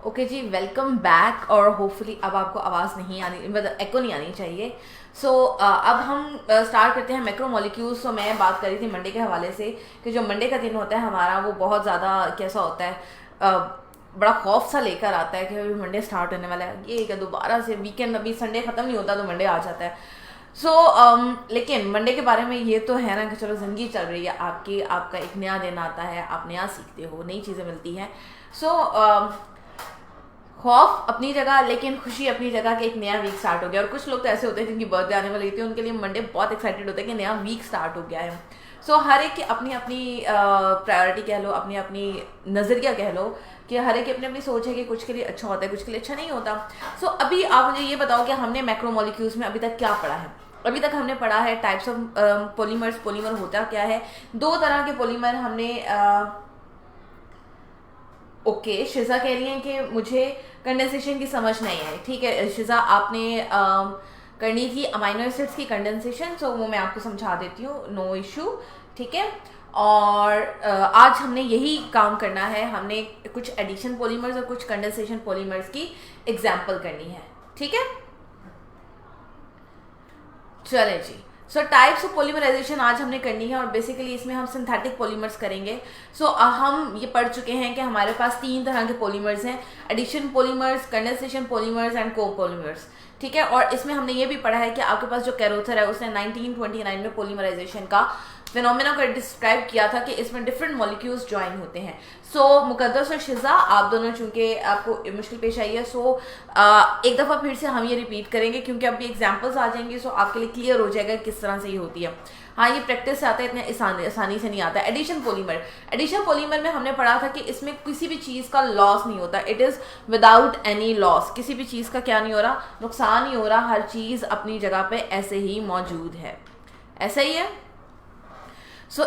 Okay जी, welcome back. और hopefully अब आपको आवाज़ नहीं आनी, मतलब एको नहीं आनी चाहिए। अब हम स्टार्ट करते हैं मैक्रोमोलिक्यूल्स। तो मैं बात कर रही थी मंडे के हवाले से कि जो मंडे का दिन होता है हमारा, वो बहुत ज़्यादा कैसा होता है, बड़ा खौफ सा लेकर आता है कि अभी मंडे स्टार्ट होने वाला है। ये क्या दोबारा से वीकेंड, अभी संडे ख़त्म नहीं होता तो मंडे आ जाता है। लेकिन मंडे के बारे में ये तो है ना कि चलो ज़िंदगी चल रही है आपकी, आपका एक नया दिन आता है, आप नया सीखते हो, नई चीज़ें मिलती हैं। खौफ अपनी जगह, लेकिन खुशी अपनी जगह कि एक नया वीक स्टार्ट हो गया। और कुछ लोग तो ऐसे होते हैं जिनकी बर्थडे आने वाली होती है, उनके लिए मंडे बहुत एक्साइटेड होता है कि नया वीक स्टार्ट हो गया है। हर एक की अपनी अपनी प्रायोरिटी कह लो, अपनी अपनी नज़रिया कह लो कि हर एक की अपनी अपनी सोच है कि कुछ के लिए अच्छा होता है, कुछ के लिए अच्छा नहीं होता। अभी आप मुझे ये बताओ कि हमने मैक्रोमोलिक्यूल्स में अभी तक क्या पढ़ा है। अभी तक हमने पढ़ा है टाइप्स ऑफ पॉलीमर्स। पॉलीमर होता क्या है? दो तरह के पॉलीमर हमने ओके, शिजा कह रही हैं कि मुझे कंडेंसेशन की समझ नहीं आई। ठीक है शिजा, आपने करनी थी अमाइनो एसिड्स की कंडेंसेशन, वो मैं आपको समझा देती हूँ, नो इशू। ठीक है, और आज हमने यही काम करना है। हमने कुछ एडिशन पॉलीमर्स और कुछ कंडेंसेशन पॉलीमर्स की एग्जाम्पल करनी है। ठीक है, चले जी। टाइप्स ऑफ पॉलीमराइजेशन आज हमने करनी है और बेसिकली इसमें हम सिंथेटिक पॉलीमर्स करेंगे। हम ये पढ़ चुके हैं कि हमारे पास तीन तरह के पॉलीमर्स हैं, addition polymers, condensation polymers and copolymers. ठीक है, और इसमें हमने ये भी पढ़ा है कि आपके पास जो कैरोथर है उसने 1929 में पॉलीमराइजेशन का फिनोमेना को डिस्क्राइब किया था कि इसमें डिफरेंट मॉलिक्यूल्स ज्वाइन होते हैं। मुकद्दस और शिजा, आप दोनों चूंकि आपको मुश्किल पेश आई है, एक दफ़ा फिर से हम ये रिपीट करेंगे क्योंकि अभी एग्जांपल्स आ जाएंगे, आपके लिए क्लियर हो जाएगा किस तरह से ये होती है। हाँ, ये प्रैक्टिस से आता है, इतने आसानी से नहीं आता। एडिशन पॉलीमर में हमने पढ़ा था कि इसमें किसी भी चीज़ का लॉस नहीं होता। It is without any loss. किसी भी चीज़ का क्या नहीं हो रहा, नुकसान नहीं हो रहा, हर चीज़ अपनी जगह पे ऐसे ही मौजूद है। ऐसा ही है।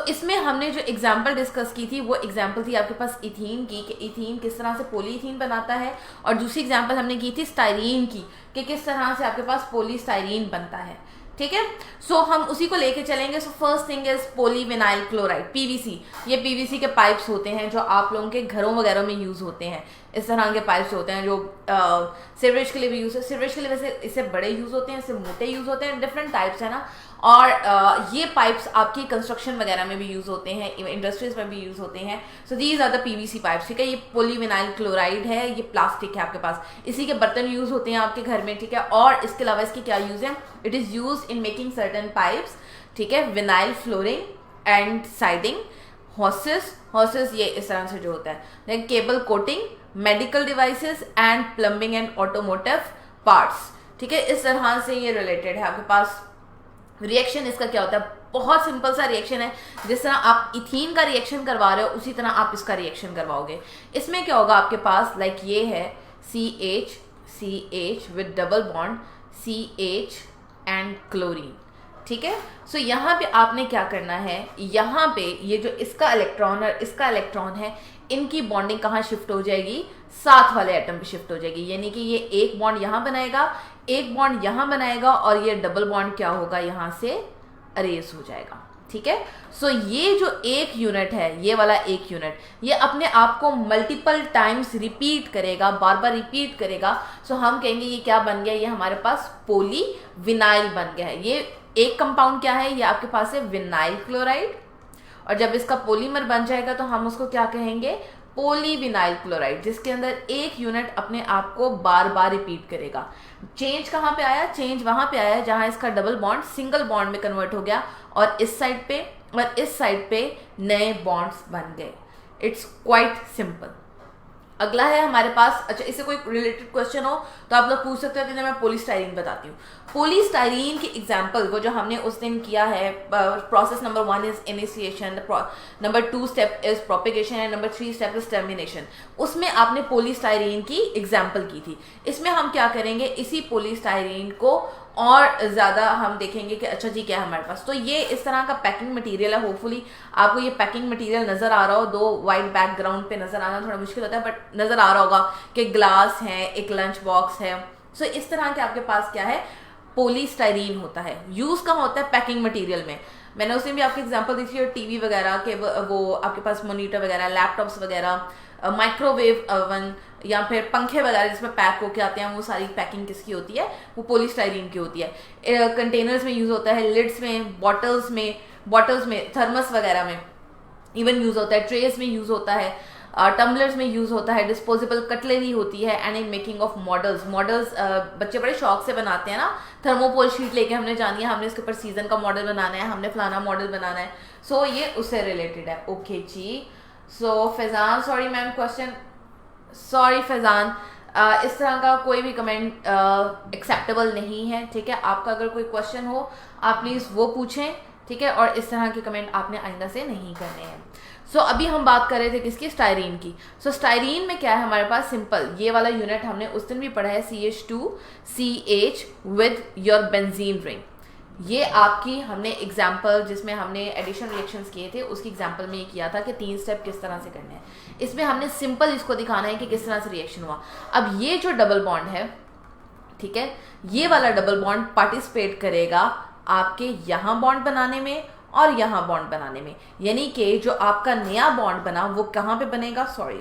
इसमें हमने जो एग्जाम्पल डिस्कस की थी वो एग्जाम्पल थी आपके पास इथीन की, कि इथीन किस तरह से पॉलीइथीन बनाता है, और दूसरी एग्जाम्पल हमने की थी स्टाइरीन की कि किस तरह से आपके पास पॉलीस्टाइरीन बनता है। ठीक है, हम उसी को लेके चलेंगे। First thing is polyvinyl chloride, PVC. ये पीवीसी के पाइप्स होते हैं जो आप लोगों के घरों वगैरह में यूज होते हैं। इस तरह के पाइप्स होते हैं जो सीवरेज के लिए भी यूज है। सीवरेज के लिए वैसे इससे बड़े यूज होते हैं, इससे मोटे यूज होते हैं, डिफरेंट टाइप्स है ना। और ये पाइप्स आपकी कंस्ट्रक्शन वगैरह में भी यूज होते हैं, इंडस्ट्रीज में भी यूज होते हैं। These are the PVC pipes. ठीक है, ये पॉलीविनाइल क्लोराइड है, ये प्लास्टिक है आपके पास, इसी के बर्तन यूज होते हैं आपके घर में। ठीक है, और इसके अलावा इसकी क्या यूज है? It is use in making certain pipes. ठीक है, vinyl flooring and siding, hoses ये इस तरह से जो होता है, then cable coating, medical devices and plumbing and automotive parts. ठीक है, इस तरह से ये रिलेटेड है आपके पास। रिएक्शन इसका क्या होता है? बहुत सिंपल सा रिएक्शन है। जिस तरह आप इथीन का रिएक्शन करवा रहे हो उसी तरह आप इसका रिएक्शन करवाओगे। इसमें क्या होगा आपके पास, लाइक ये है CH with double bond CH and chlorine. ठीक है, यहाँ पे आपने क्या करना है, यहाँ पे ये जो इसका इलेक्ट्रॉन और इसका इलेक्ट्रॉन है, इनकी बॉन्डिंग कहाँ शिफ्ट हो जाएगी? साथ वाले एटम पे शिफ्ट हो जाएगी। यानी कि ये एक बॉन्ड यहाँ बनाएगा, एक बॉन्ड यहाँ बनाएगा, और ये डबल बॉन्ड क्या होगा, यहाँ से अरेज हो जाएगा। ठीक है, ये जो एक यूनिट है, ये वाला एक यूनिट, ये अपने आप को मल्टीपल टाइम्स रिपीट करेगा, बार बार रिपीट करेगा। हम कहेंगे ये क्या बन गया, ये हमारे पास पॉलीविनाइल बन गया है। ये एक कंपाउंड क्या है, ये आपके पास है विनाइल क्लोराइड, और जब इसका पॉलीमर बन जाएगा तो हम उसको क्या कहेंगे? पॉलीविनाइल क्लोराइड, जिसके अंदर एक यूनिट अपने आप को बार बार रिपीट करेगा। चेंज कहाँ पे आया? चेंज वहां पे आया जहां इसका डबल बॉन्ड सिंगल बॉन्ड में कन्वर्ट हो गया, और इस साइड पे और इस साइड पे नए बॉन्ड्स बन गए। It's quite simple. अगला है हमारे पास, अच्छा इससे कोई रिलेटेड क्वेश्चन हो तो आप लोग पूछ सकते हो, तो मैं पॉलीस्टाइरीन बताती हूँ। पॉलीस्टाइरीन की एग्जाम्पल वो जो हमने उस दिन किया है, process number 1 is initiation, number 2 step is propagation and number 3 step is termination. उसमें आपने पॉलीस्टाइरीन की एग्जाम्पल की थी। इसमें हम क्या करेंगे, इसी पॉलीस्टाइरीन को और ज़्यादा हम देखेंगे कि अच्छा जी क्या है हमारे पास। ये इस तरह का पैकिंग मटेरियल है। होपफुली आपको ये पैकिंग मटेरियल नज़र आ रहा हो। दो वाइट बैकग्राउंड पे नज़र आना थोड़ा मुश्किल होता है, बट नज़र आ रहा होगा कि ग्लास है, एक लंच बॉक्स है। इस तरह के आपके पास क्या है, पॉलीस्टाइरीन होता है। यूज़ कहाँ होता है? पैकिंग मटीरियल में। मैंने उसमें भी आपकी एग्जाम्पल दी थी, और टीवी वगैरह के वो आपके पास मॉनिटर वगैरह, लैपटॉप्स वगैरह, माइक्रोवेव ओवन, या फिर पंखे वगैरह जिसमें पैक होके आते हैं, वो सारी पैकिंग किसकी होती है? वो पॉलीस्टाइरीन की होती है। कंटेनर्स में यूज़ होता है, लिड्स में, बॉटल्स में, थर्मस वगैरह में इवन यूज़ होता है, ट्रेस में यूज़ होता है, टम्बलर्स में यूज़ होता है, डिस्पोजेबल कटलरी होती है, and in making of models बच्चे बड़े शौक से बनाते हैं ना, थर्मोपोल शीट लेके हमने जानी है, हमने इसके ऊपर सीजन का मॉडल बनाना है, हमने फलाना मॉडल बनाना है। सो ये उससे रिलेटेड है। ओके जी। So Faizan, sorry ma'am question, sorry Faizan, इस तरह का कोई भी कमेंट एक्सेप्टेबल नहीं है, ठीक है। आपका अगर कोई क्वेश्चन हो आप प्लीज़ वो पूछें, ठीक है, और इस तरह के कमेंट आपने आइंदा से नहीं करने हैं। सो अभी हम बात कर रहे थे किसकी? स्टायरीन की। सो स्टायरीन में क्या है हमारे पास? सिंपल, ये वाला यूनिट हमने उस दिन भी पढ़ा है, CH2CH with your benzene ring. ये आपकी हमने एग्जाम्पल जिसमें हमने एडिशन रिएक्शंस किए थे उसकी एग्जाम्पल में ये किया था कि 3 स्टेप किस तरह से करने हैं। इसमें हमने सिंपल इसको दिखाना है कि किस तरह से रिएक्शन हुआ। अब ये जो डबल बॉन्ड है, ठीक है, ये वाला डबल बॉन्ड पार्टिसिपेट करेगा आपके यहाँ बॉन्ड बनाने में और यहाँ बॉन्ड बनाने में, यानी कि जो आपका नया बॉन्ड बना वो कहाँ पे बनेगा? सॉरी,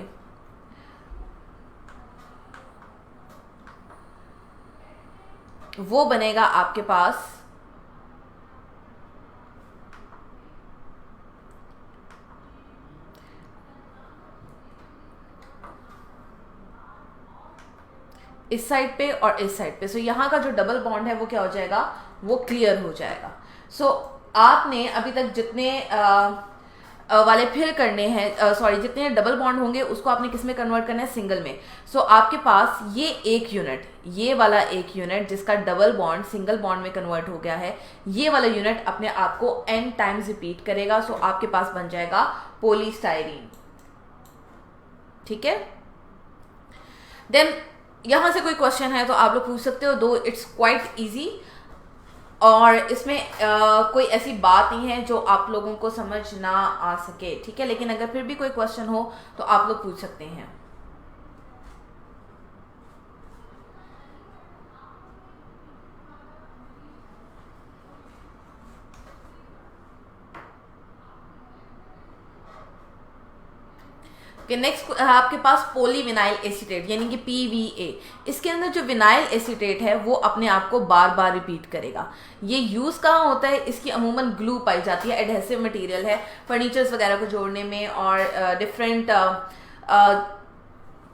वो बनेगा आपके पास इस साइड पे और इस साइड पे। सो यहाँ का जो डबल बॉन्ड है वो क्या हो जाएगा? वो क्लियर हो जाएगा। सो आपने अभी तक जितने वाले फिल करने हैं, सॉरी, जितने डबल बॉन्ड होंगे उसको आपने किस में कन्वर्ट करना है? सिंगल में। सो आपके पास ये एक यूनिट, ये वाला एक यूनिट जिसका डबल बॉन्ड सिंगल बॉन्ड में कन्वर्ट हो गया है, ये वाला यूनिट अपने आप को n टाइम्स रिपीट करेगा। सो आपके पास बन जाएगा पॉलीस्टाइरीन, ठीक है। देन यहां से कोई क्वेश्चन है तो आप लोग पूछ सकते हो, दो इट्स क्वाइट इजी, और इसमें कोई ऐसी बात नहीं है जो आप लोगों को समझ ना आ सके, ठीक है। लेकिन अगर फिर भी कोई क्वेश्चन हो तो आप लोग पूछ सकते हैं। नेक्स्ट आपके पास पॉलीविनाइल एसीटेट यानी कि PVA। इसके अंदर जो विनाइल एसीटेट है वो अपने आप को बार बार रिपीट करेगा। ये यूज कहाँ होता है? इसकी अमूमन ग्लू पाई जाती है, एडहेसिव मटेरियल है, फर्नीचर्स वगैरह को जोड़ने में और डिफरेंट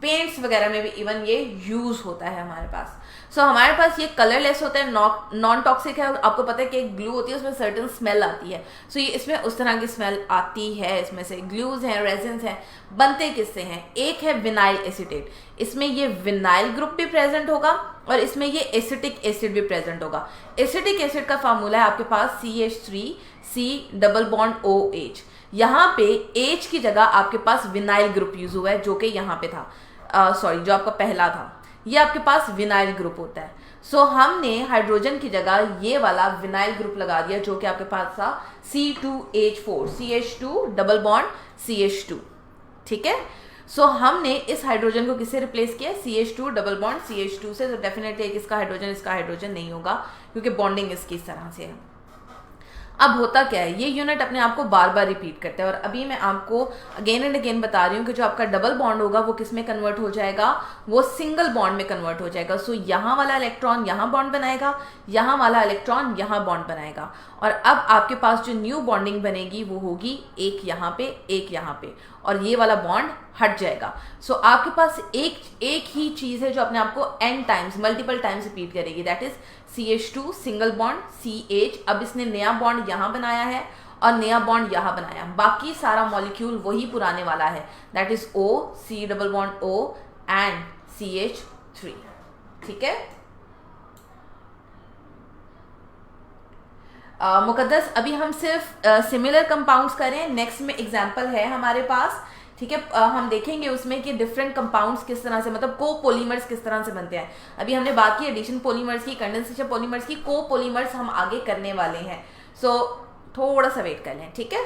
पेंट्स वगैरह में भी इवन ये यूज होता है हमारे पास। सो हमारे पास ये कलरलेस होता है, नॉन टॉक्सिक है। आपको पता है कि एक ग्लू होती है उसमें सर्टेन स्मेल आती है, सो ये इसमें उस तरह की स्मेल आती है। इसमें से ग्लूज हैं, रेजिन्स हैं, बनते किससे हैं? एक है विनाइल एसीटेट, इसमें ये विनाइल ग्रुप भी प्रेजेंट होगा और इसमें ये एसिटिक एसिड भी प्रेजेंट होगा। एसिटिक एसिड का फार्मूला है आपके पास CH3C डबल बॉन्ड OH। यहाँ पे H की जगह आपके पास विनाइल ग्रुप यूज हुआ है जो कि यहाँ पे था, सॉरी, जो आपका पहला था, ये आपके पास विनाइल ग्रुप होता है। सो हमने हाइड्रोजन की जगह ये वाला विनाइल ग्रुप लगा दिया जो कि आपके पास था C2H4, CH2 double bond CH2, ठीक है। सो हमने इस हाइड्रोजन को किससे रिप्लेस किया? CH2 डबल बॉन्ड CH2 से। तो डेफिनेटली इसका हाइड्रोजन नहीं होगा क्योंकि बॉन्डिंग इसकी इस तरह से है। अब होता क्या है, ये यूनिट अपने आप को बार बार रिपीट करता है और अभी मैं आपको अगेन एंड अगेन बता रही हूँ कि जो आपका डबल बॉन्ड होगा वो किस में कन्वर्ट हो जाएगा? वो सिंगल बॉन्ड में कन्वर्ट हो जाएगा। सो यहाँ वाला इलेक्ट्रॉन यहाँ बॉन्ड बनाएगा, यहाँ वाला इलेक्ट्रॉन यहाँ बॉन्ड बनाएगा, और अब आपके पास जो न्यू बॉन्डिंग बनेगी वो होगी एक यहाँ पे, एक यहाँ पे, और ये वाला बॉन्ड हट जाएगा। सो आपके पास एक ही चीज है जो अपने आप को n times, multiple times repeat करेगी, that is CH2 single bond CH। अब इसने नया बॉन्ड यहाँ बनाया है और नया बॉन्ड यहाँ बनाया, बाकी सारा मॉलिक्यूल वही पुराने वाला है, that is O, C double bond O and CH3, ठीक है। मुकद्दस, अभी हम सिर्फ सिमिलर कंपाउंड्स करें, नेक्स्ट में एग्जांपल है हमारे पास, ठीक है। हम देखेंगे उसमें कि डिफरेंट कंपाउंड्स किस तरह से, मतलब कोपोलीमर्स किस तरह से बनते हैं। अभी हमने बात की एडिशन पॉलीमर्स की, कंडेंसेशन पॉलीमर्स की, कोपोलीमर्स हम आगे करने वाले हैं। सो थोड़ा सा वेट कर लें, ठीक है।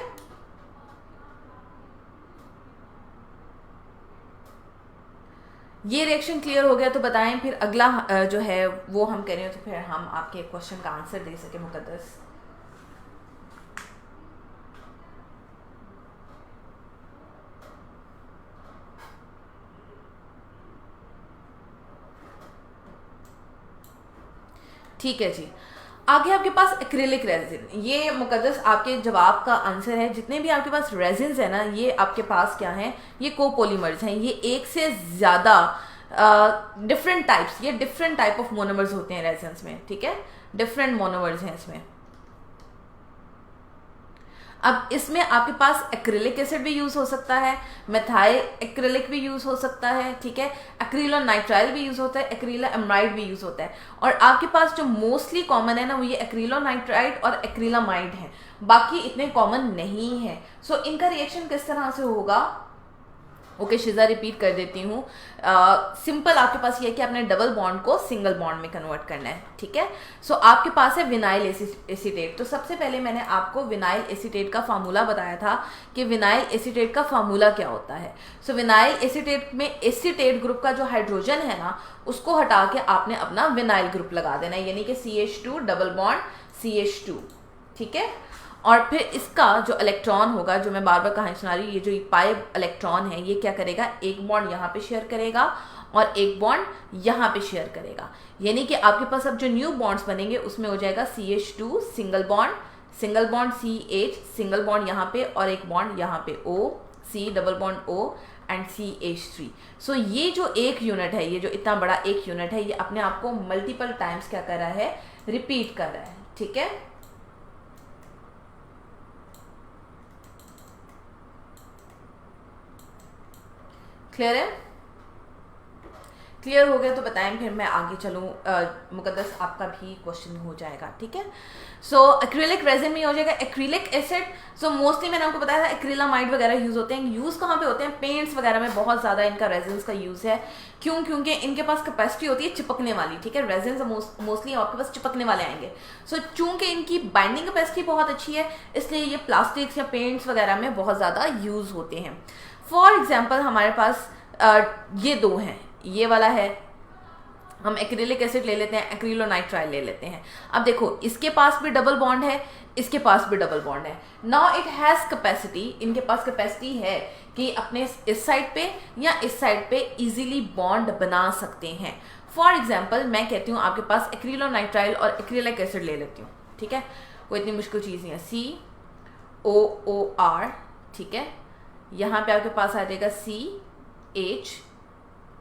ये रिएक्शन क्लियर हो गया तो बताएं, फिर अगला जो है वो हम करें तो फिर हम आपके क्वेश्चन का आंसर दे सके मुकद्दस। ठीक है जी। आगे आपके पास एक्रिलिक रेजिन, ये मुकद्दस आपके जवाब का आंसर है। जितने भी आपके पास रेजिन्स है ना, ये आपके पास क्या हैं, ये कोपोलीमर्स हैं। ये एक से ज़्यादा डिफरेंट टाइप्स, ये डिफरेंट टाइप ऑफ मोनोमर्स होते हैं रेजिन्स में, ठीक है, डिफरेंट मोनोमर्स हैं इसमें। अब इसमें आपके पास एक्रिलिक एसिड भी यूज हो सकता है, मेथाइल एक्रिलिक भी यूज हो सकता है, ठीक है, एक्रिलोनाइट्राइल भी यूज होता है, एक्रिलामाइड भी यूज होता है। और आपके पास जो मोस्टली कॉमन है ना, वो ये एक्रिलोनाइट्राइड और एक्रिलामाइड है, बाकी इतने कॉमन नहीं है। सो इनका रिएक्शन किस तरह से होगा, ओके शिजा रिपीट कर देती हूँ। सिंपल आपके पास ये है कि आपने डबल बॉन्ड को सिंगल बॉन्ड में कन्वर्ट करना है, ठीक है। सो आपके पास है विनाइल एसीटेट। तो सबसे पहले मैंने आपको विनाइल एसीटेट का फार्मूला बताया था कि विनाइल एसीटेट का फार्मूला क्या होता है। सो विनाइल एसीटेट में एसीटेट ग्रुप का जो हाइड्रोजन है ना, उसको हटा के आपने अपना विनाइल ग्रुप लगा देना है, यानी कि CH2 डबल बॉन्ड CH2, ठीक है। और फिर इसका जो इलेक्ट्रॉन होगा, जो मैं बार बार कहानी सुना रही हूँ, ये जो पाई इलेक्ट्रॉन है, ये क्या करेगा, एक बॉन्ड यहाँ पे शेयर करेगा और एक बॉन्ड यहाँ पे शेयर करेगा। यानी कि आपके पास अब जो न्यू बॉन्ड्स बनेंगे उसमें हो जाएगा CH2 single bond CH single bond यहाँ पे और एक बॉन्ड यहाँ पे O, C double bond O and CH3। सो ये जो एक यूनिट है, ये जो इतना बड़ा एक यूनिट है, ये अपने आप को मल्टीपल टाइम्स क्या कर रहा है, रिपीट कर रहा है, ठीक है। क्लियर है? क्लियर हो गया तो बताएं, फिर मैं आगे चलूँ। मुकद्दस आपका भी क्वेश्चन हो जाएगा, ठीक है। सो एक्रिलिक रेजिन में हो जाएगा एक्रिलिक एसिड। सो मोस्टली मैंने आपको बताया था एक्रिलामाइड वगैरह यूज होते हैं। यूज कहाँ पे होते हैं, पेंट्स वगैरह में बहुत ज़्यादा इनका रेजिन्स का यूज है। क्यों? क्योंकि इनके पास कैपेसिटी होती है चिपकने वाली, ठीक है। रेजिन्स मोस्टली आपके पास चिपकने वाले आएंगे। सो चूंकि इनकी बाइंडिंग कैपेसिटी बहुत अच्छी है, इसलिए ये प्लास्टिक्स या पेंट्स वगैरह में बहुत ज़्यादा यूज होते हैं। फॉर एग्जाम्पल हमारे पास ये दो हैं, ये वाला है, हम एक्रिलिक एसिड ले लेते हैं, एक्रिलोनाइट्राइल ले लेते हैं। अब देखो, इसके पास भी डबल बॉन्ड है, इसके पास भी डबल बॉन्ड है। नाउ इट हैज कैपेसिटी, इनके पास कैपेसिटी है कि अपने इस साइड पे या इस साइड पे इजीली बॉन्ड बना सकते हैं। फॉर एग्जाम्पल मैं कहती हूँ आपके पास एक्रिलोनाइट्राइल और एक्रिलिक एसिड ले लेती हूँ, ठीक है, कोई इतनी मुश्किल चीज़ नहीं है। COOR, ठीक है, यहाँ पे आपके पास आ जाएगा CH,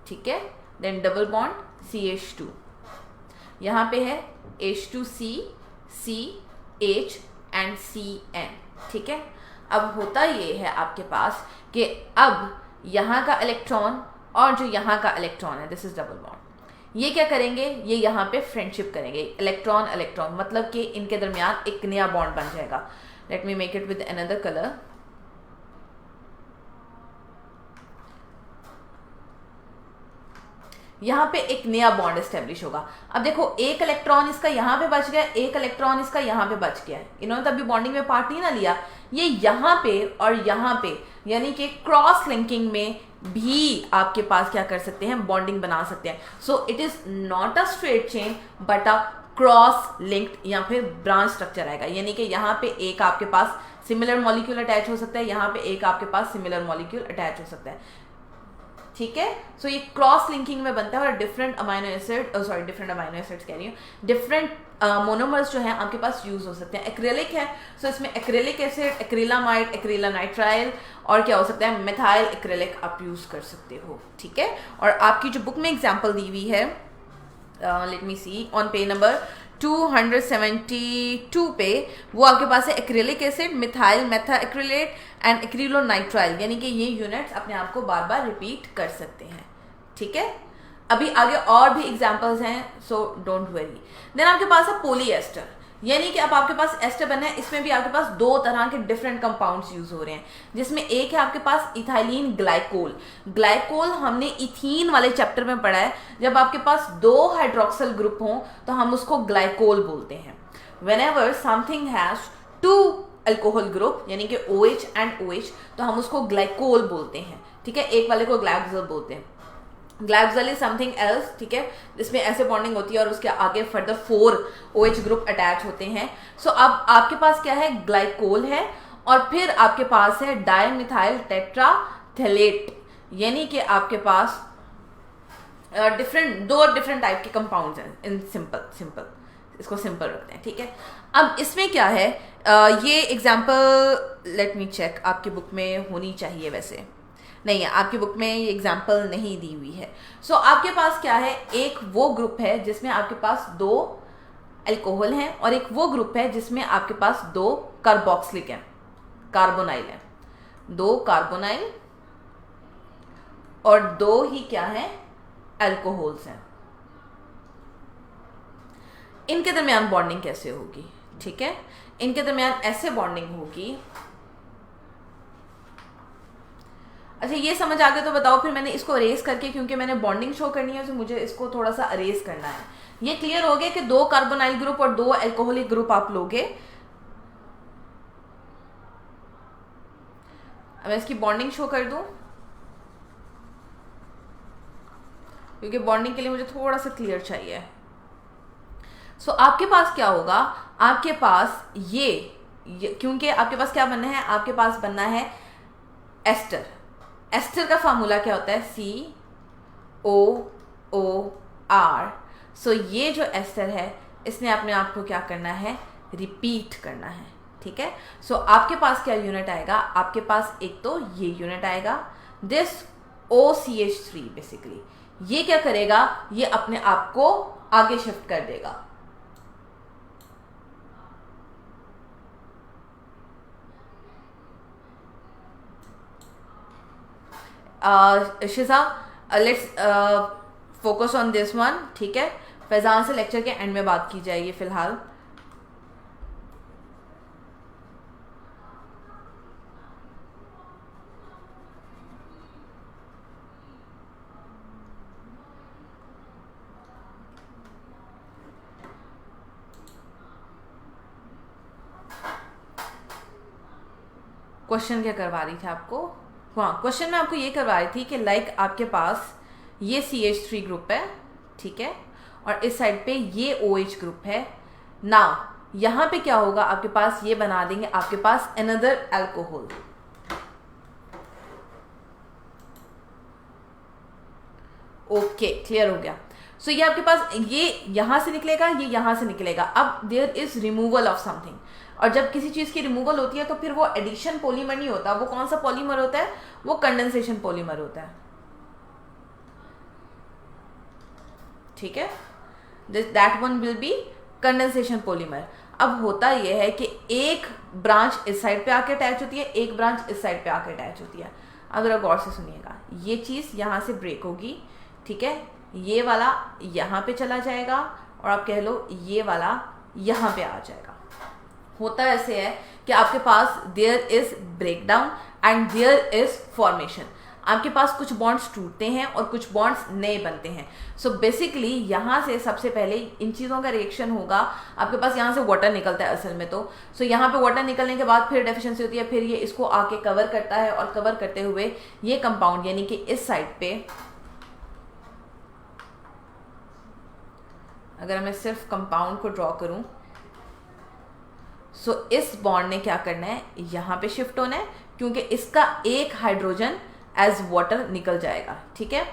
ठीक है, देन डबल बॉन्ड CH2, यहाँ पे है H2C, CH एंड CN, ठीक है। अब होता ये है आपके पास कि अब यहाँ का इलेक्ट्रॉन और जो यहाँ का इलेक्ट्रॉन है, दिस इज डबल बॉन्ड, ये क्या करेंगे, ये यहाँ पे फ्रेंडशिप करेंगे, इलेक्ट्रॉन इलेक्ट्रॉन, मतलब कि इनके दरमियान एक नया बॉन्ड बन जाएगा। Let me make it with another colour. यहाँ पे एक नया बॉन्ड एस्टेब्लिश होगा। अब देखो, एक इलेक्ट्रॉन इसका यहाँ पे बच गया, एक इलेक्ट्रॉन इसका यहाँ पे बच गया है। इन्होंने तभी बॉन्डिंग में पार्ट नहीं ना लिया, ये यहाँ पे और यहाँ पे, यानी कि क्रॉस लिंकिंग में भी आपके पास क्या कर सकते हैं, बॉन्डिंग बना सकते हैं। So it is not a straight chain but a cross linked या फिर ब्रांच स्ट्रक्चर आएगा। यानी कि यहाँ पे एक आपके पास सिमिलर मॉलिक्यूल अटैच हो सकता है, यहाँ पे एक आपके पास सिमिलर मॉलिक्यूल अटैच हो सकता है, ठीक है। सो ये क्रॉस लिंकिंग में बनता है और different amino acid, different amino acids कह रही हूँ, डिफरेंट मोनोमर्स जो हैं आपके पास यूज हो सकते हैं। एक्रिलिक है, सो इसमें एक्रिलिक एसिड, एक्रिलामाइड, एक्रिलानाइट्राइल और क्या हो सकता है, मेथाइल एक्रिलिक आप यूज कर सकते हो, ठीक है। और आपकी जो बुक में एग्जाम्पल दी हुई है, let me see, on page number 272 पे वो आपके पास है acrylic acid, methyl methacrylate and acrylonitrile, यानी कि ये यूनिट्स अपने आप को बार बार रिपीट कर सकते हैं, ठीक है। अभी आगे और भी एग्जांपल्स हैं, सो डोंट वरी। देन आपके पास है पॉलीएस्टर, यानी कि अब आपके पास एस्टर बनना है, इसमें भी आपके पास दो तरह के डिफरेंट कंपाउंड्स यूज हो रहे हैं, जिसमें एक है आपके पास इथाइलिन ग्लाइकोल। ग्लाइकोल हमने इथीन वाले चैप्टर में पढ़ा है, जब आपके पास दो हाइड्रोक्सिल ग्रुप हों तो हम उसको ग्लाइकोल बोलते हैं। Whenever something has two alcohol group, यानी कि OH एंड OH, तो हम उसको ग्लाइकोल बोलते हैं, ठीक है। एक वाले को ग्लाइकोल बोलते हैं। ग्लाइकोल इज समथिंग एल्स, ठीक है, जिसमें ऐसे बॉन्डिंग होती है और उसके आगे फर्दर 4 OH ग्रुप अटैच होते हैं। सो अब आपके पास क्या है, ग्लाइकोल है, और फिर आपके पास है डाइमिथाइल टेट्राथैलेट, यानी कि आपके पास दो डिफरेंट टाइप के कंपाउंड्स हैं इन सिंपल इसको सिंपल रखते हैं, ठीक है। अब इसमें क्या है, ये एग्जाम्पल लेट मी चेक, आपकी बुक में होनी चाहिए, वैसे नहीं है, आपकी बुक में ये एग्जाम्पल नहीं दी हुई है। सो आपके पास क्या है, एक वो ग्रुप है जिसमें आपके पास 2 अल्कोहल हैं और एक वो ग्रुप है जिसमें आपके पास 2 कार्बोक्सिलिक हैं, कार्बोनाइल हैं, 2 कार्बोनाइल और 2 ही क्या है, अल्कोहल्स हैं। इनके दरमियान बॉन्डिंग कैसे होगी, ठीक है, इनके दरमियान ऐसे बॉन्डिंग होगी। अच्छा ये समझ आ गया तो बताओ, फिर मैंने इसको अरेज करके, क्योंकि मैंने बॉन्डिंग शो करनी है तो मुझे इसको थोड़ा सा अरेज करना है। ये क्लियर हो गया कि 2 कार्बोनाइल ग्रुप और 2 अल्कोहलिक ग्रुप आप लोगे। अब मैं इसकी बॉन्डिंग शो कर दूं, क्योंकि बॉन्डिंग के लिए मुझे थोड़ा सा क्लियर चाहिए। सो आपके पास क्या होगा, आपके पास ये क्योंकि आपके पास क्या बनना है, आपके पास बनना है एस्टर। एस्टर का फार्मूला क्या होता है, COOR। सो ये जो एस्टर है इसने अपने आप को क्या करना है, रिपीट करना है, ठीक है। सो आपके पास क्या यूनिट आएगा, आपके पास एक तो ये यूनिट आएगा, दिस OCH3 बेसिकली ये क्या करेगा, ये अपने आप को आगे शिफ्ट कर देगा। Shija let's focus on this one, ठीक है। फैजान से लेक्चर के एंड में बात की जाएगी फिलहाल। क्वेश्चन क्या करवा रही थी आपको, हाँ क्वेश्चन मैं आपको ये करवा रही थी कि लाइक आपके पास ये CH3 ग्रुप है, ठीक है, और इस साइड पे ये OH ग्रुप है ना। यहां पे क्या होगा, आपके पास ये बना देंगे आपके पास अनदर अल्कोहल, ओके क्लियर हो गया। सो ये आपके पास ये यहां से निकलेगा, ये यहां से निकलेगा। अब there is removal of something, और जब किसी चीज की रिमूवल होती है तो फिर वो एडिशन पॉलीमर नहीं होता, वो कौन सा पॉलीमर होता है, वो कंडेंसेशन पॉलीमर होता है, ठीक है। That one will be condensation polymer. अब होता यह है कि एक ब्रांच इस साइड पे आके अटैच होती है, एक ब्रांच इस साइड पे आके अटैच होती है। अगर गौर से सुनिएगा, ये चीज यहां से ब्रेक होगी, ठीक है, ये वाला यहां पे चला जाएगा और आप कह लो ये वाला यहां पे आ जाएगा। होता ऐसे है कि आपके पास there is breakdown and there is formation. आपके पास कुछ बॉन्ड्स टूटते हैं और कुछ बॉन्ड्स नए बनते हैं। सो बेसिकली यहाँ से सबसे पहले इन चीज़ों का रिएक्शन होगा। आपके पास यहाँ से वाटर निकलता है असल में तो। सो यहाँ पे वाटर निकलने के बाद फिर डेफिशिएंसी होती है, फिर ये इसको आके कवर करता है और कवर करते हुए ये कंपाउंड यानी कि इस साइड पे अगर मैं सिर्फ कंपाउंड को ड्रॉ करूं, सो इस बॉन्ड ने क्या करना है, यहाँ पे शिफ्ट होना है, क्योंकि इसका एक हाइड्रोजन एज वाटर निकल जाएगा, ठीक है,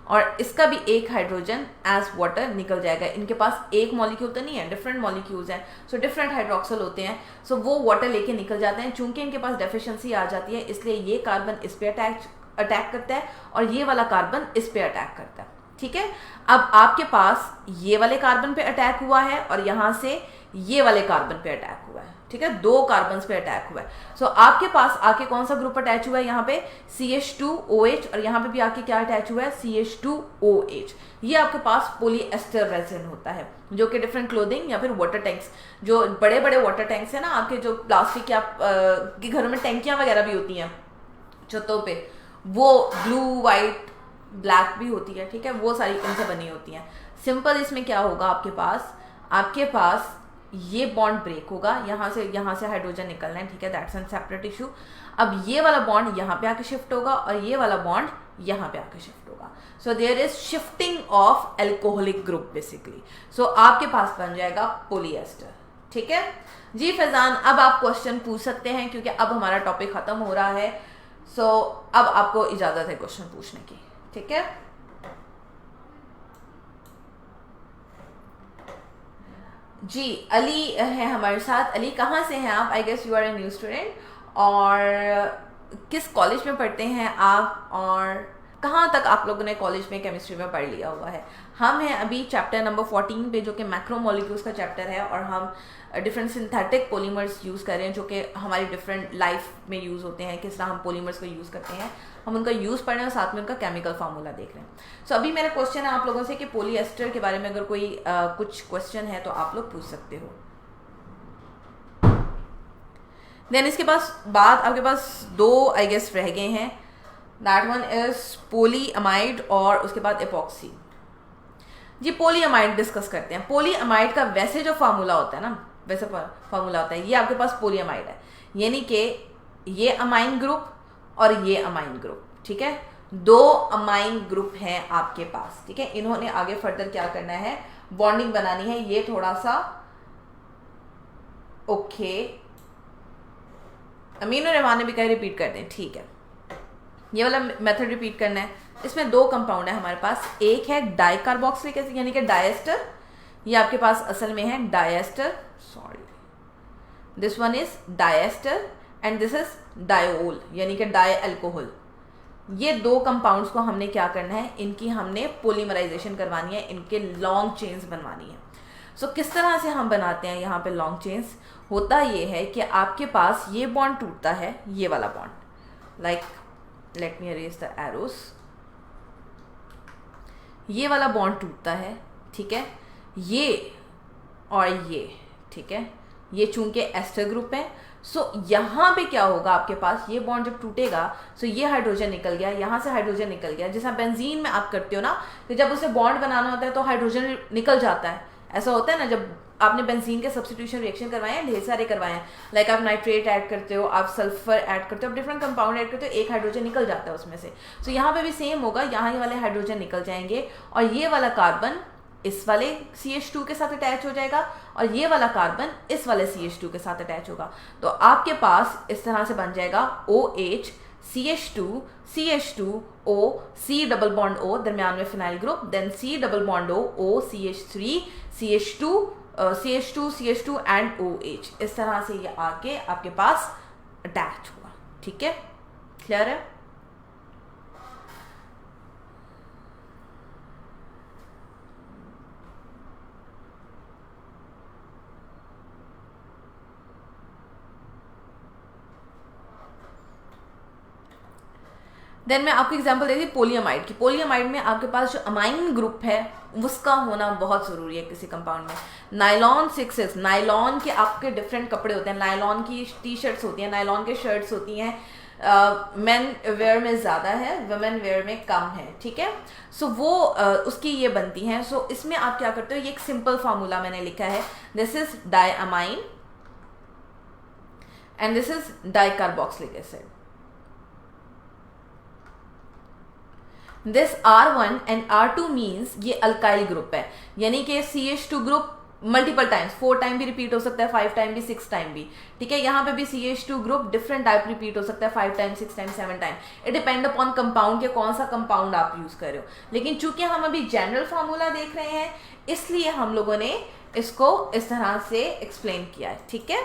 और इसका भी एक हाइड्रोजन एज वाटर निकल जाएगा। इनके पास एक मॉलिक्यूल तो नहीं है, डिफरेंट मॉलिक्यूल्स हैं, सो डिफरेंट हाइड्रोक्सल होते हैं। सो वो वाटर लेके निकल जाते हैं। चूंकि इनके पास डेफिशिएंसी आ जाती है, इसलिए ये कार्बन इस पे अटैक करता है और ये वाला कार्बन इस पे अटैक करता है, ठीक है। अब आपके पास ये वाले कार्बन पे अटैक हुआ है और यहां से ये वाले कार्बन पे अटैक हुआ है, ठीक है, दो कार्बन पे अटैक हुआ है। सो आपके पास आके कौन सा ग्रुप अटैच हुआ है, यहाँ पे CH2OH, और यहाँ पे भी आके क्या अटैच हुआ है, CH2OH। ये आपके पास पॉलीएस्टर रेजिन होता है, जो कि डिफरेंट क्लोथिंग या फिर वाटर टैंक्स, जो बड़े बड़े वाटर टैंक्स है ना आपके, जो प्लास्टिक के आप के घरों में टैंकियां वगैरह भी होती हैं छतों पे, वो ब्लू वाइट ब्लैक भी होती है, ठीक है, वो सारी इनसे बनी होती हैं। सिंपल इसमें क्या होगा, आपके पास ये बॉन्ड ब्रेक होगा, यहाँ से हाइड्रोजन निकलना है, ठीक है, दैट्स एन सेपरेट इशू। अब ये वाला बॉन्ड यहाँ पे आके शिफ्ट होगा और ये वाला बॉन्ड यहाँ पे आके शिफ्ट होगा। So there is shifting of alcoholic group basically. So आपके पास बन जाएगा पॉलीएस्टर, ठीक है जी। फैजान अब आप क्वेश्चन पूछ सकते हैं, क्योंकि अब हमारा टॉपिक खत्म हो रहा है। सो अब आपको इजाजत है क्वेश्चन पूछने की, ठीक है। जी अली है हमारे साथ। अली कहाँ से हैं आप? I guess you are a new student. और किस कॉलेज में पढ़ते हैं आप, और कहाँ तक आप लोगों ने कॉलेज में केमिस्ट्री में पढ़ लिया हुआ है? हम हैं अभी चैप्टर नंबर 14 पे, जो कि मैक्रोमोलिक्यूल्स का चैप्टर है, और हम डिफरेंट सिंथेटिक पॉलीमर्स यूज़ कर रहे हैं जो कि हमारी डिफरेंट लाइफ में यूज़ होते हैं, किस तरह हम पॉलीमर्स को यूज़ करते हैं, हम उनका यूज़ पढ़ रहे हैं और साथ में उनका केमिकल फार्मूला देख रहे हैं। सो अभी मेरा क्वेश्चन है आप लोगों से कि पॉलीएस्टर के बारे में अगर कोई कुछ क्वेश्चन है तो आप लोग पूछ सकते हो। देन इसके बाद आपके पास दो आई गेस रह गए हैं। दैट वन इज पोलीअमाइड और उसके बाद एपॉक्सी। जी पोलीअमाइड डिस्कस करते हैं। पोलीअमाइड का वैसे जो फार्मूला होता है ना, वैसे फार्मूला होता है, ये आपके पास पोलीअमाइड है, यानी कि ये अमाइन ग्रुप और ये अमाइन ग्रुप, ठीक है, दो अमाइन ग्रुप हैं आपके पास, ठीक है। इन्होंने आगे फर्दर क्या करना है, बॉन्डिंग बनानी है। ये थोड़ा सा ओके, अमीनो रहमान ने भी कहे रिपीट कर दें, ठीक है। ये वाला मेथड रिपीट करना है। इसमें दो कंपाउंड है हमारे पास, एक है डाइकार्बोक्सिलिक एसिड यानी कि डायस्टर, ये आपके पास असल में है disaster, sorry, this one is disaster and this is diol यानी कि डाई अल्कोहल। ये दो कंपाउंड्स को हमने क्या करना है, इनकी हमने पोलीमराइजेशन करवानी है, इनके लॉन्ग चेन्स बनवानी है। सो किस तरह से हम बनाते हैं यहाँ पे लॉन्ग चेन्स? होता ये है कि आपके पास ये बॉन्ड टूटता है, ये वाला bond, like let me arrays the arrows, ये वाला बॉन्ड टूटता है, ठीक है, ये और ये, ठीक है, ये चूंकि एस्टर ग्रुप है। सो यहाँ पे क्या होगा, आपके पास ये बॉन्ड जब टूटेगा, सो ये हाइड्रोजन निकल गया, यहाँ से हाइड्रोजन निकल गया। जैसा बेंजीन में आप करते हो ना, कि जब उसे बॉन्ड बनाना होता है तो हाइड्रोजन निकल जाता है, ऐसा होता है ना। जब आपने बेंजीन के सब्स्टिट्यूशन रिएक्शन करवाए हैं, ढेर सारे करवाए हैं, लाइक आप नाइट्रेट ऐड करते हो, आप सल्फर ऐड करते हो, आप डिफरेंट कंपाउंड ऐड करते हो, एक हाइड्रोजन निकल जाता है उसमें से। सो यहाँ पे भी सेम होगा, यहाँ ये वाले हाइड्रोजन निकल जाएंगे और ये वाला कार्बन इस वाले CH2 के साथ अटैच हो जाएगा और ये वाला कार्बन इस वाले CH2 के साथ अटैच होगा। तो आपके पास इस तरह से बन जाएगा OH CH2 CH2O C double bond O, दरमियान में phenyl group, then C double bond O CH3 CH2 CH2 CH2 and OH। इस तरह से ये आके आपके पास अटैच होगा, ठीक है, क्लियर है? देन मैं आपको एग्जांपल देती हूँ पोलीअमाइड की। पोलीअमाइड में आपके पास जो अमाइन ग्रुप है उसका होना बहुत जरूरी है किसी कंपाउंड में। नायलॉन 6s, नायलॉन के आपके डिफरेंट कपड़े होते हैं, नायलॉन की टी-शर्ट्स होती हैं, नायलॉन के शर्ट्स होती हैं, मेन वेयर में ज़्यादा है, वुमेन वेयर में कम है, ठीक है। सो वो उसकी ये बनती हैं। सो इसमें आप क्या करते हो, ये एक सिंपल फार्मूला मैंने लिखा है, this is diamine and this is dicarboxylic acid. This R1 and R2 means ये अल्काइल ग्रुप है, यानी कि CH2 group multiple times, 4 time भी रिपीट हो सकता है, 5 टाइम भी, 6 टाइम भी, ठीक है। यहाँ पे भी CH2 group different type repeat हो सकता है, 5 time, 6 time, 7 time. It depend upon compound के कौन सा कंपाउंड आप यूज कर रहे हो। लेकिन चूंकि हम अभी जनरल फार्मूला देख रहे हैं, इसलिए हम लोगों ने इसको इस तरह से एक्सप्लेन किया है, ठीक है।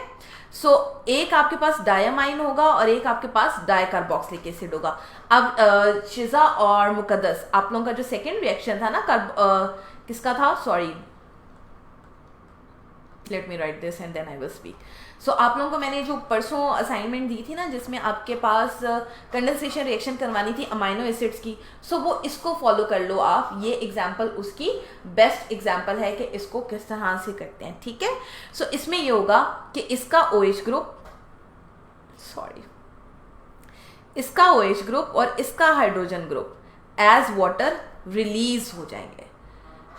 सो एक आपके पास डायमाइन होगा और एक आपके पास डाइकार्बोक्सिलिक एसिड होगा। अब शिजा और मुकद्दस, आप लोगों का जो सेकेंड रिएक्शन था ना, किसका था, sorry, let me write this and then I will speak. So आप लोगों को मैंने जो परसों असाइनमेंट दी थी ना, जिसमें आपके पास कंडेंसेशन रिएक्शन करवानी थी अमाइनो एसिड्स की, सो वो इसको फॉलो कर लो आप। ये एग्जांपल उसकी बेस्ट एग्जांपल है कि इसको किस तरह से करते हैं, ठीक है। सो इसमें ये होगा कि इसका OH ग्रुप, सॉरी, इसका OH ग्रुप और इसका hydrogen group as water release हो जाएंगे।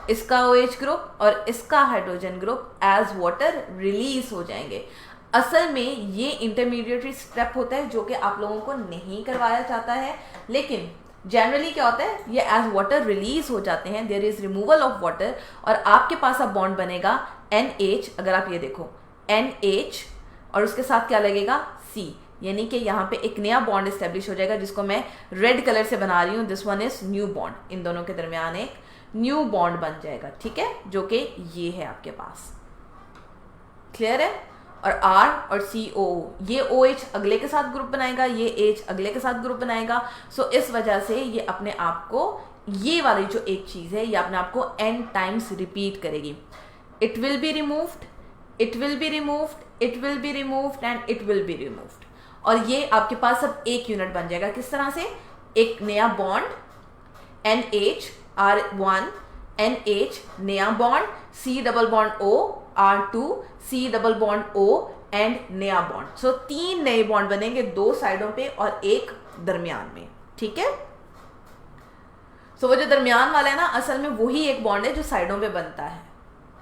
इसका OH ग्रुप और इसका hydrogen group as water release हो जाएंगे। असल में ये इंटरमीडिएटरी स्टेप होता है जो कि आप लोगों को नहीं करवाया जाता है, लेकिन जनरली क्या होता है, ये एज वाटर रिलीज हो जाते हैं, there is removal of water और आपके पास अब बॉन्ड बनेगा NH। अगर आप ये देखो NH और उसके साथ क्या लगेगा C, यानी कि यहाँ पे एक नया बॉन्ड एस्टेब्लिश हो जाएगा, जिसको मैं रेड कलर से बना रही हूँ। This one is new bond, इन दोनों के दरमियान एक न्यू बॉन्ड बन जाएगा, ठीक है, जो कि ये है आपके पास। क्लियर है? और R और CO, ये OH अगले के साथ ग्रुप बनाएगा, ये H अगले के साथ ग्रुप बनाएगा। सो इस वजह से ये अपने आप को, ये वाली जो एक चीज़ है, ये अपने आप को n टाइम्स रिपीट करेगी। It will be removed, it will be removed, it will be removed and it will be removed. और ये आपके पास अब एक यूनिट बन जाएगा। किस तरह से? एक नया बॉन्ड NHR1 NH, नया bond C double bond O R2 C double bond O and नया बॉन्ड। सो 3 नए बॉन्ड बनेंगे, 2 साइडों पे और एक दरमियान में। ठीक है? सो वो जो दरमियान वाला है ना, असल में वही एक बॉन्ड है जो साइडों पे बनता है।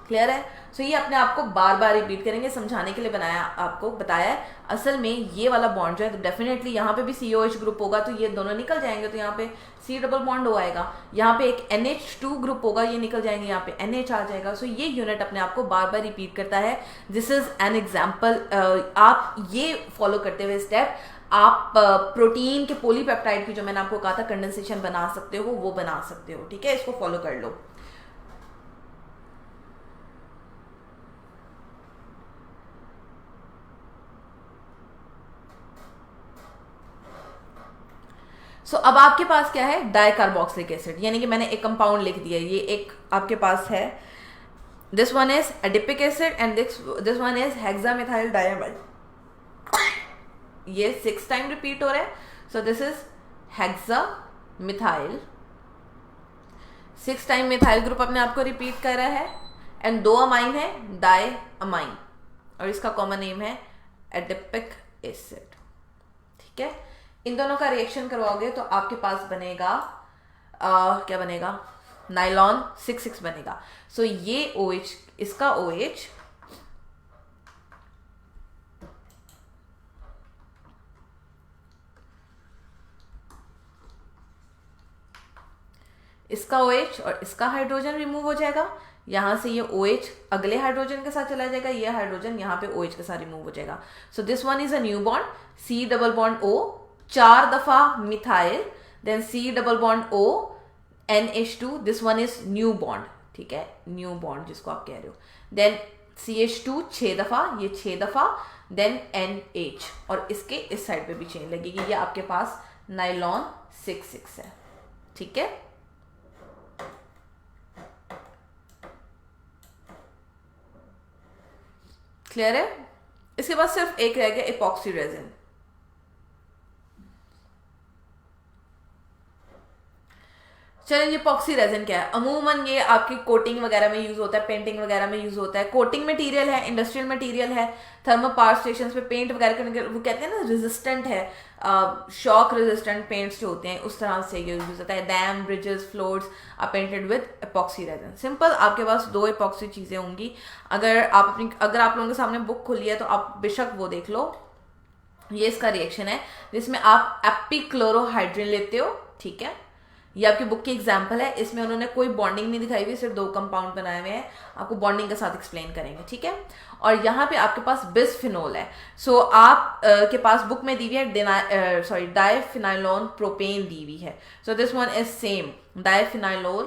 क्लियर है? सो ये अपने आप को बार बार रिपीट करेंगे, समझाने के लिए बनाया, आपको बताया है। असल में ये वाला बॉन्ड जो है, तो डेफिनेटली यहाँ पे भी COH ग्रुप होगा, तो ये दोनों निकल जाएंगे, तो यहाँ पे C डबल बॉन्ड O आएगा। यहाँ पे एक NH2 ग्रुप होगा, ये निकल जाएंगे, यहाँ पे NH आ जाएगा। सो ये यूनिट अपने आप को बार बार रिपीट करता है। This is an example. आप ये फॉलो करते हुए स्टेप आप प्रोटीन के पॉलीपेप्टाइड की, जो मैंने आपको कहा था कंडेंसेशन बना सकते हो, वो बना सकते हो। ठीक है? इसको फॉलो कर लो। सो अब आपके पास क्या है? डाइकार्बोक्सिलिक एसिड, यानी कि मैंने एक कंपाउंड लिख दिया। ये एक आपके पास है, this one is adipic acid and this one is hexamethyl diamide. ये 6 टाइम रिपीट हो रहा है। So this is hexamethyl, 6 time methyl group अपने आप को रिपीट कर रहा है। एंड 2 अमाइन है, डाई अमाइन, और इसका कॉमन नेम है एडिपिक एसिड। ठीक है? इन दोनों का रिएक्शन करवाओगे तो आपके पास बनेगा क्या बनेगा? नाइलॉन 6 बनेगा। सो ये OH, इसका OH इसका OH और इसका हाइड्रोजन रिमूव हो जाएगा। यहां से ये OH अगले हाइड्रोजन के साथ चला जाएगा, ये हाइड्रोजन यहाँ पे OH के साथ रिमूव हो जाएगा। So this one is a new bond, C double bond O, 4 दफा methyl, then C double bond O NH2, this one is new bond. ठीक है? न्यू बॉन्ड जिसको आप कह रहे हो। देन CH2 6 दफा, ये 6 दफा, देन NH, और इसके इस साइड पे भी चेन लगेगी। ये आपके पास नाइलॉन 6 है। ठीक है? क्लियर है? इसके बाद सिर्फ एक रह गया, एपॉक्सी रेजिन। चलिए, एपॉक्सी रेजिन क्या है? अमूमन ये आपकी कोटिंग वगैरह में यूज होता है, पेंटिंग वगैरह में यूज होता है। कोटिंग मटेरियल है, इंडस्ट्रियल मटेरियल है, थर्मल पावर स्टेशन पे पेंट वगैरह करने के, वो कहते हैं ना रेजिस्टेंट है, शॉक रेजिस्टेंट पेंट्स जो होते हैं उस तरह से ये यूज होता है। Dam, bridges, floors are painted with epoxy resin. Simple, आपके पास 2 एपॉक्सी चीजें होंगी। अगर आप लोगों के सामने बुक खुली है तो आप बेशक वो देख लो। ये इसका रिएक्शन है जिसमें आप एपीक्लोरोहाइड्रिन लेते हो। ठीक है? ये आपकी बुक की एग्जाम्पल है, इसमें उन्होंने कोई बॉन्डिंग नहीं दिखाई हुई, सिर्फ 2 कंपाउंड बनाए हुए हैं, आपको बॉन्डिंग के साथ एक्सप्लेन करेंगे। ठीक है? और यहाँ पे आपके पास बिस्फिनोल है। सो आप के पास बुक में दी हुई है डाइफिनाइलोन प्रोपेन दी हुई है। So this one is same, diphenylol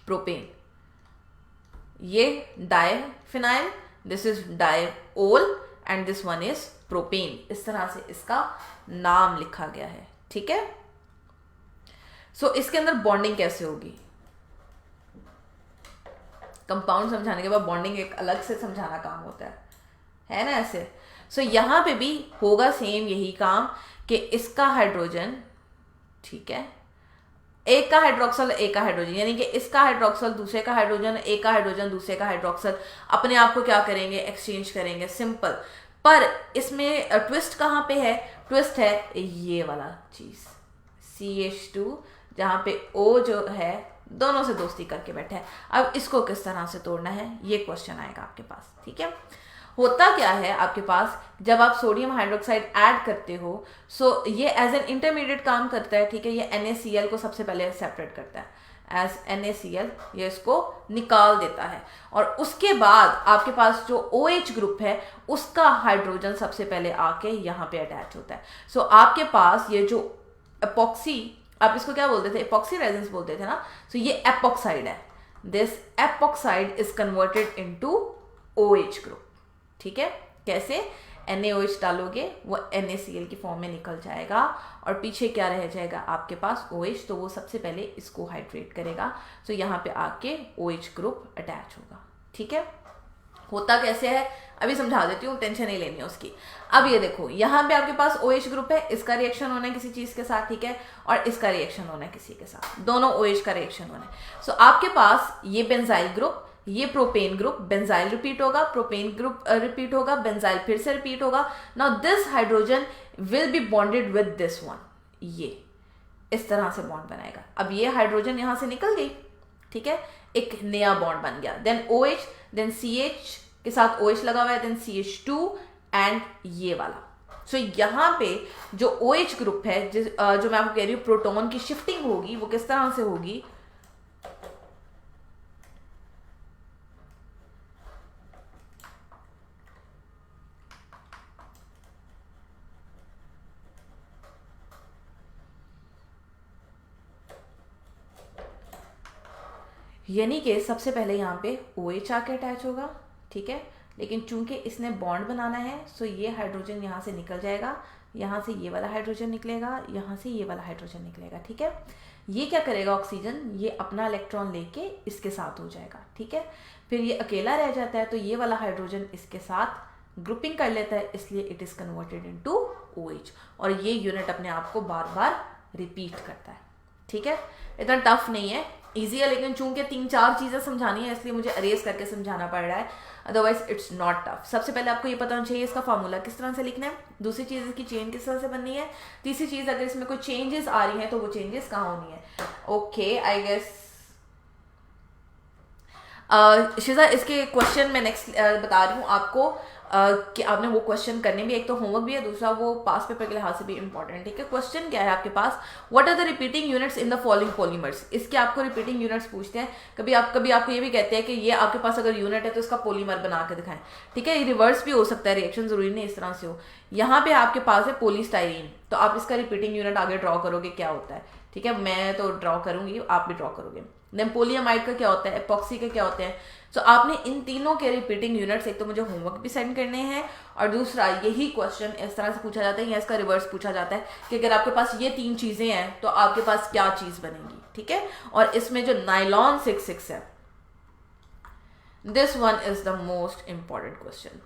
propane. ये diphenyl, this is diol and this one is propane. इस तरह से इसका नाम लिखा गया है। ठीक है? सो इसके अंदर बॉन्डिंग कैसे होगी? कंपाउंड समझाने के बाद बॉन्डिंग एक अलग से समझाना काम होता है ना ऐसे। सो यहां पे भी होगा सेम यही काम कि इसका हाइड्रोजन, ठीक है, एक का हाइड्रोक्सल एक का हाइड्रोजन, यानी कि इसका हाइड्रोक्सल दूसरे का हाइड्रोजन, एक का हाइड्रोजन दूसरे का हाइड्रोक्सल, अपने आप को क्या करेंगे? एक्सचेंज करेंगे। सिंपल। पर इसमें ट्विस्ट कहाँ पे है? ट्विस्ट है ये वाला चीज, CH2, जहां पे O जो है दोनों से दोस्ती करके बैठा है। अब इसको किस तरह से तोड़ना है, ये क्वेश्चन आएगा आपके पास। ठीक है? होता क्या है आपके पास, जब आप सोडियम हाइड्रोक्साइड ऐड करते हो, सो ये एज एन इंटरमीडिएट काम करता है। ठीक है? ये NaCl को सबसे पहले सेपरेट करता है एज NaCl, ये इसको निकाल देता है, और उसके बाद आपके पास जो OH ग्रुप है उसका हाइड्रोजन सबसे पहले आके यहाँ पे अटैच होता है। सो आपके पास ये जो एपॉक्सी, आप इसको क्या बोलते थे? एपॉक्सी रेजिन्स बोलते थे ना। सो ये एपॉक्साइड है, this epoxide is converted into OH group. ठीक है, कैसे? NaOH डालोगे वो NaCl की फॉर्म में निकल जाएगा और पीछे क्या रह जाएगा आपके पास OH, तो वो सबसे पहले इसको हाइड्रेट करेगा। तो यहाँ पे आके OH ग्रुप अटैच होगा। ठीक है, होता कैसे है अभी समझा देती हूँ, टेंशन नहीं लेनी है उसकी। अब ये देखो, यहाँ पे आपके पास OH ग्रुप है, इसका रिएक्शन होना है किसी चीज के साथ, ठीक है, और इसका रिएक्शन होना है किसी के साथ, दोनों OH का रिएक्शन होना है। सो आपके पास ये बेंजाइल ग्रुप, ये प्रोपेन ग्रुप, बेंजाइल रिपीट होगा, प्रोपेन ग्रुप रिपीट होगा, बेंजाइल फिर से रिपीट होगा। Now this hydrogen will be bonded with this one, ये इस तरह से बॉन्ड बनाएगा। अब ये हाइड्रोजन यहां से निकल गई, ठीक है, एक नया बॉन्ड बन गया। देन OH, देन CH के साथ OH लगा हुआ है, देन CH2 एंड ये वाला। सो यहाँ पे जो OH ग्रुप है, जो मैं आपको कह रही हूँ प्रोटॉन की शिफ्टिंग होगी, वो किस तरह से होगी? यानी कि सबसे पहले यहाँ पे OH आके अटैच होगा, ठीक है, लेकिन चूंकि इसने बॉन्ड बनाना है, सो ये हाइड्रोजन यहाँ से निकल जाएगा, यहाँ से ये वाला हाइड्रोजन निकलेगा, यहाँ से ये वाला हाइड्रोजन निकलेगा। ठीक है, ये क्या करेगा ऑक्सीजन, ये अपना इलेक्ट्रॉन लेके इसके साथ हो जाएगा। ठीक है, फिर ये अकेला रह जाता है, तो ये वाला हाइड्रोजन इसके साथ ग्रुपिंग कर लेता है, इसलिए it is converted into OH, और ये यूनिट अपने आप को बार बार रिपीट करता है। ठीक है, इतना टफ नहीं है, इजी है, लेकिन चूंकि 3-4 चीजें समझानी है इसलिए मुझे अरेज करके समझाना पड़ रहा है, अदरवाइज इट्स नॉट टफ। सबसे पहले आपको ये पता होना चाहिए इसका फार्मूला किस तरह से लिखना है, दूसरी चीज इसकी चेन किस तरह से बननी है, तीसरी चीज अगर इसमें कोई चेंजेस आ रही हैं तो वो चेंजेस कहाँ होनी है। ओके, आई गेस शिजा इसके क्वेश्चन मैं नेक्स्ट बता रही हूँ आपको कि आपने वो क्वेश्चन करने भी, एक तो होमवर्क भी है, दूसरा वो पास पेपर के लिहाज से भी इंपॉर्टेंट। ठीक है, क्वेश्चन क्या है आपके पास, what are the repeating units in the following polymers. इसके आपको रिपीटिंग यूनिट्स पूछते हैं, कभी आपको ये भी कहते हैं कि ये आपके पास अगर यूनिट है तो इसका पॉलीमर बना के दिखाएं। ठीक है, ये रिवर्स भी हो सकता है, रिएक्शन जरूरी नहीं इस तरह से हो। यहाँ पे आपके पास है पॉलीस्टाइरीन, तो आप इसका रिपीटिंग यूनिट आगे ड्रॉ करोगे क्या होता है। ठीक है, मैं तो ड्रॉ करूंगी, आप भी ड्रॉ करोगे। देन पोलियमाइड का क्या होता है, एपॉक्सी का क्या होते हैं। सो आपने इन तीनों के रिपीटिंग यूनिट्स, एक तो मुझे होमवर्क भी सेंड करने हैं, और दूसरा यही क्वेश्चन इस तरह से पूछा जाता है या इसका रिवर्स पूछा जाता है कि अगर आपके पास ये 3 चीजें हैं तो आपके पास क्या चीज बनेगी। ठीक है, और इसमें जो नाइलॉन 66 है, this one is the most important question.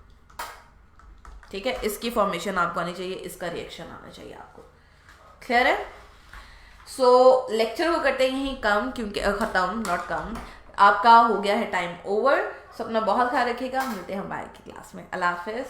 ठीक है, इसकी फॉर्मेशन आपको आनी चाहिए, इसका रिएक्शन आना चाहिए आपको। क्लियर है? सो लेक्चर को करते ही कम, क्योंकि खत्म, नॉट कम, आपका हो गया है टाइम ओवर। सो अपना बहुत ख्याल रखिएगा, मिलते हैं हम बाहर की क्लास में। अल्लाह हाफिज।